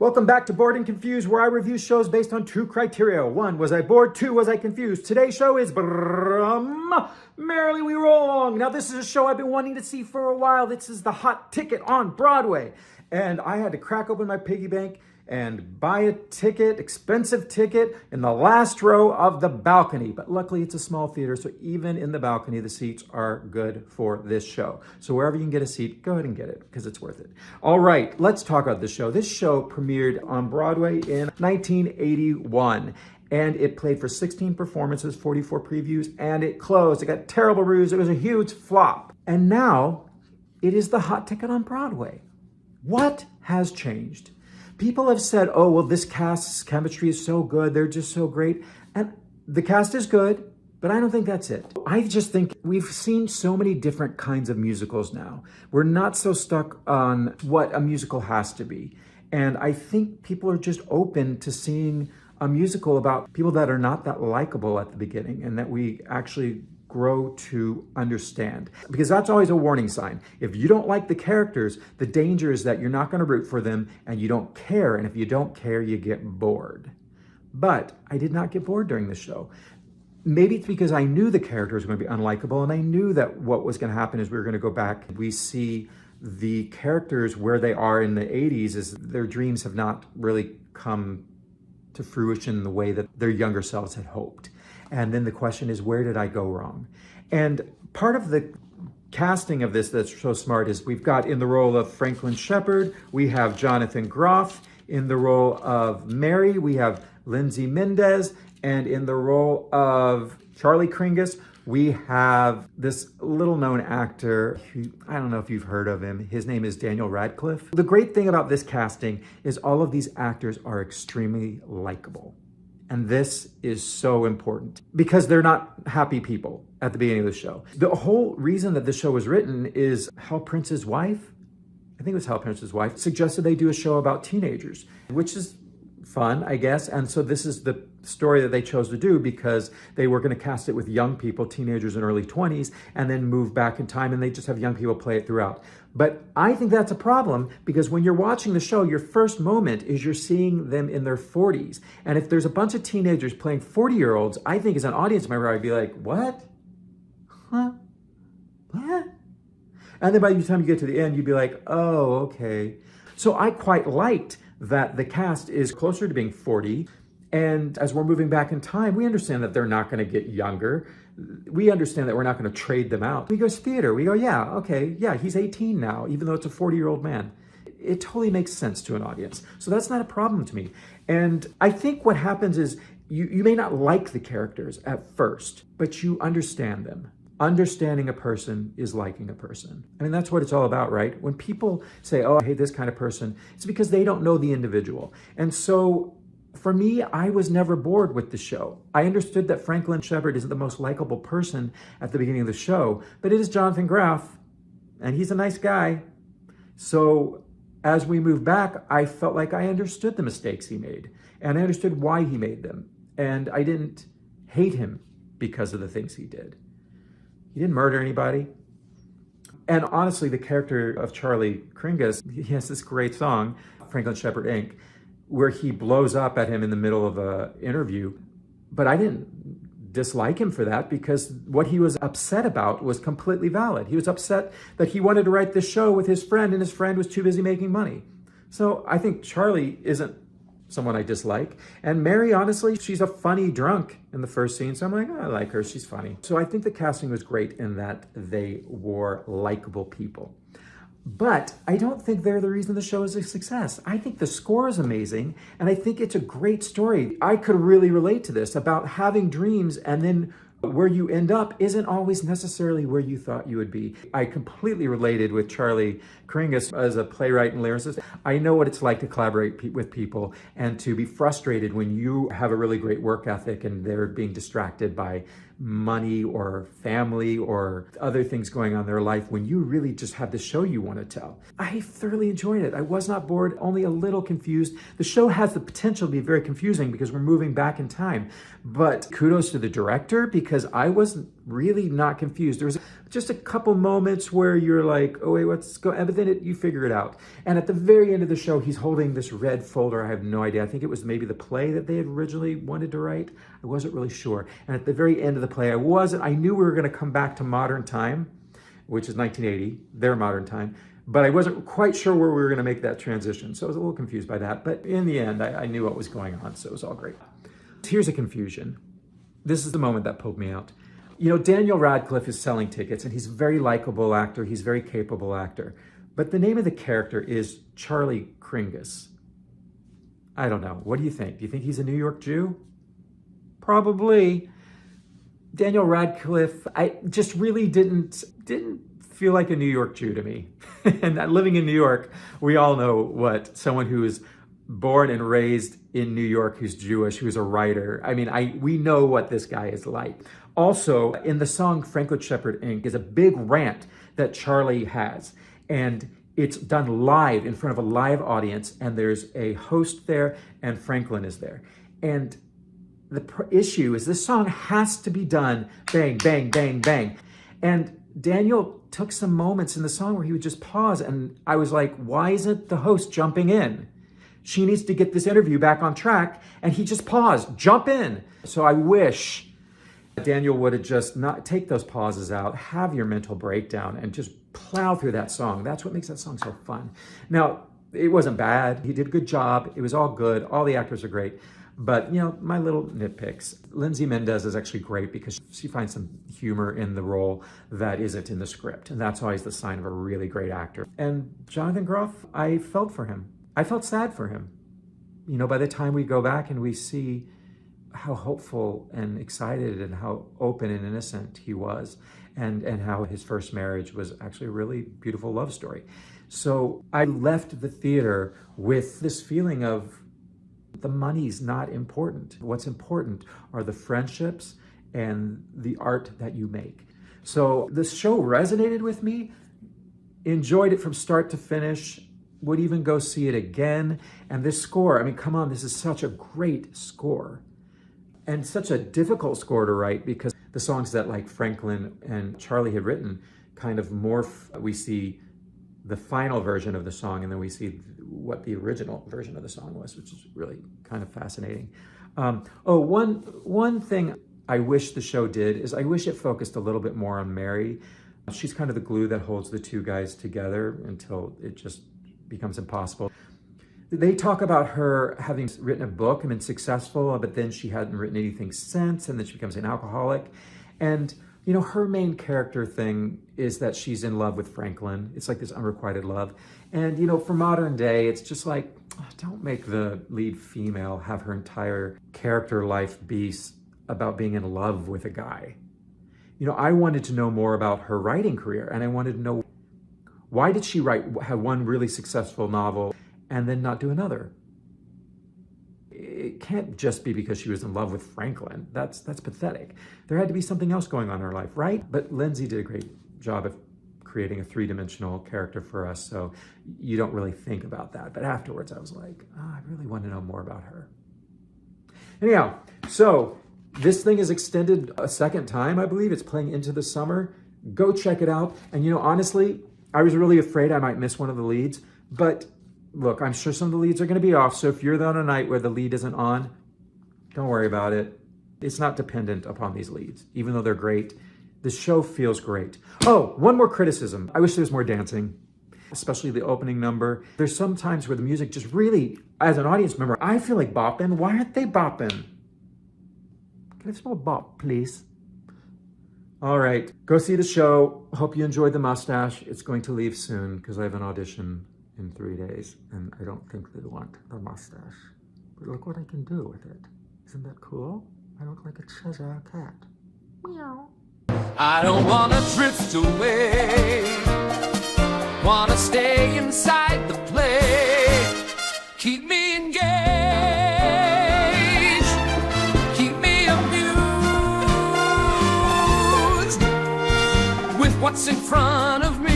Welcome back to Bored and Confused, where I review shows based on two criteria. One, was I bored? Two, was I confused? Today's show is Merrily We Roll Along. Now, this is a show I've been wanting to see for a while. This is the hot ticket on Broadway. And I had to crack open my piggy bank and buy a ticket, expensive ticket, in the last row of the balcony. But luckily, it's a small theater, so even in the balcony, the seats are good for this show. So wherever you can get a seat, go ahead and get it, because it's worth it. All right, let's talk about this show. This show premiered on Broadway in 1981. And it played for 16 performances, 44 previews, and it closed. It got terrible reviews. It was a huge flop. And now, it is the hot ticket on Broadway. What has changed? People have said, oh, well, this cast's chemistry is so good. They're just so great. And the cast is good, but I don't think that's it. I just think we've seen so many different kinds of musicals now. We're not so stuck on what a musical has to be. And I think people are just open to seeing a musical about people that are not that likable at the beginning and that we actually grow to understand. Because that's always a warning sign. If you don't like the characters, the danger is that you're not going to root for them and you don't care. And if you don't care, you get bored. But I did not get bored during the show. Maybe it's because I knew the characters were going to be unlikable, and I knew that what was going to happen is we were going to go back. We see the characters where they are in the 80s is their dreams have not really come to fruition in the way that their younger selves had hoped. And then the question is, where did I go wrong? And part of the casting of this that's so smart is we've got in the role of Franklin Shepard, we have Jonathan Groff. In the role of Mary, we have Lindsay Mendez. And in the role of Charlie Kringus, we have this little known actor who, I don't know if you've heard of him. His name is Daniel Radcliffe. The great thing about this casting is all of these actors are extremely likable. And this is so important because they're not happy people at the beginning of the show. The whole reason that the show was written is Hal Prince's wife, I think it was Hal Prince's wife, suggested they do a show about teenagers, which is fun, I guess. And so this is the story that they chose to do because they were going to cast it with young people, teenagers in early 20s, and then move back in time and they just have young people play it throughout. But I think that's a problem because when you're watching the show, your first moment is you're seeing them in their 40s. And if there's a bunch of teenagers playing 40-year-olds, I think as an audience member, I'd be like, what? Huh? What? And then by the time you get to the end, you'd be like, oh, okay. So I quite liked that the cast is closer to being 40. And as we're moving back in time, we understand that they're not going to get younger. We understand that we're not going to trade them out. We go to theater. We go, yeah, okay, yeah, he's 18 now, even though it's a 40-year-old man. It totally makes sense to an audience. So that's not a problem to me. And I think what happens is you may not like the characters at first, but you understand them. Understanding a person is liking a person. I mean, that's what it's all about, right? When people say, oh, I hate this kind of person, it's because they don't know the individual. And so for me, I was never bored with the show. I understood that Franklin Shepard isn't the most likable person at the beginning of the show, but it is Jonathan Groff, and he's a nice guy. So as we move back, I felt like I understood the mistakes he made, and I understood why he made them. And I didn't hate him because of the things he did. He didn't murder anybody. And honestly, the character of Charlie Kringus, he has this great song, Franklin Shepard Inc., where he blows up at him in the middle of an interview. But I didn't dislike him for that because what he was upset about was completely valid. He was upset that he wanted to write this show with his friend and his friend was too busy making money. So I think Charlie isn't someone I dislike. And Mary, honestly, she's a funny drunk in the first scene. So I'm like, oh, I like her, she's funny. So I think the casting was great in that they were likable people. But I don't think they're the reason the show is a success. I think the score is amazing, and I think it's a great story. I could really relate to this about having dreams and then where you end up isn't always necessarily where you thought you would be. I completely related with Charlie Kringus as a playwright and lyricist. I know what it's like to collaborate with people and to be frustrated when you have a really great work ethic and they're being distracted by money or family or other things going on in their life when you really just have the show you want to tell. I thoroughly enjoyed it. I was not bored, only a little confused. The show has the potential to be very confusing because we're moving back in time. But kudos to the director because because I wasn't really not confused. There was just a couple moments where you're like, oh wait, what's going on? But then you figure it out. And at the very end of the show, he's holding this red folder. I have no idea. I think it was maybe the play that they had originally wanted to write. I wasn't really sure. And at the very end of the play, I knew we were going to come back to modern time, which is 1980, their modern time. But I wasn't quite sure where we were going to make that transition. So I was a little confused by that. But in the end, I knew what was going on. So it was all great. Here's a confusion. This is the moment that pulled me out. You know, Daniel Radcliffe is selling tickets, and he's a very likable actor. He's a very capable actor. But the name of the character is Charlie Kringus. I don't know. What do you think? Do you think he's a New York Jew? Probably. Daniel Radcliffe, I just really didn't feel like a New York Jew to me. And living in New York, we all know what someone who is born and raised in New York, who's Jewish, who's a writer. I mean, we know what this guy is like. Also, in the song Franklin Shepherd Inc. is a big rant that Charlie has. And it's done live in front of a live audience. And there's a host there and Franklin is there. And the issue is this song has to be done bang, bang, bang, bang. And Daniel took some moments in the song where he would just pause. And I was like, why isn't the host jumping in? She needs to get this interview back on track. And he just paused, jump in. So I wish Daniel would have just not take those pauses out, have your mental breakdown and just plow through that song. That's what makes that song so fun. Now, it wasn't bad. He did a good job. It was all good. All the actors are great. But, you know, my little nitpicks. Lindsay Mendez is actually great because she finds some humor in the role that isn't in the script. And that's always the sign of a really great actor. And Jonathan Groff, I felt for him. I felt sad for him. You know, by the time we go back and we see how hopeful and excited and how open and innocent he was and how his first marriage was actually a really beautiful love story. So I left the theater with this feeling of the money's not important. What's important are the friendships and the art that you make. So the show resonated with me, enjoyed it from start to finish, would even go see it again. And this score, I mean, come on, this is such a great score and such a difficult score to write because the songs that like Franklin and Charlie had written kind of morph. We see the final version of the song and then we see what the original version of the song was, which is really kind of fascinating. One thing I wish the show did is I wish it focused a little bit more on Mary. She's kind of the glue that holds the two guys together until it just becomes impossible. They talk about her having written a book and been successful, but then she hadn't written anything since, and then she becomes an alcoholic. And, you know, her main character thing is that she's in love with Franklin. It's like this unrequited love. And, you know, for modern day, it's just like, don't make the lead female have her entire character life be about being in love with a guy. You know, I wanted to know more about her writing career, and I wanted to know why did she have one really successful novel and then not do another? It can't just be because she was in love with Franklin. That's pathetic. There had to be something else going on in her life, right? But Lindsay did a great job of creating a three-dimensional character for us, so you don't really think about that. But afterwards, I was like, I really want to know more about her. Anyhow, so this thing is extended a second time, I believe. It's playing into the summer. Go check it out. And, you know, honestly, I was really afraid I might miss one of the leads, but look, I'm sure some of the leads are going to be off. So if you're on a night where the lead isn't on, don't worry about it. It's not dependent upon these leads, even though they're great. The show feels great. Oh, one more criticism. I wish there was more dancing, especially the opening number. There's some times where the music just really, as an audience member, I feel like bopping. Why aren't they bopping? Can I smell a bop, please? All right, go see the show. Hope you enjoyed the mustache. It's going to leave soon because I have an audition in 3 days and I don't think they want the mustache. But look what I can do with it. Isn't that cool? I look like a Cheshire cat. Meow. I don't want to drift away. Want to stay inside the play. Keep me engaged. Keep me amused with what's in front of me.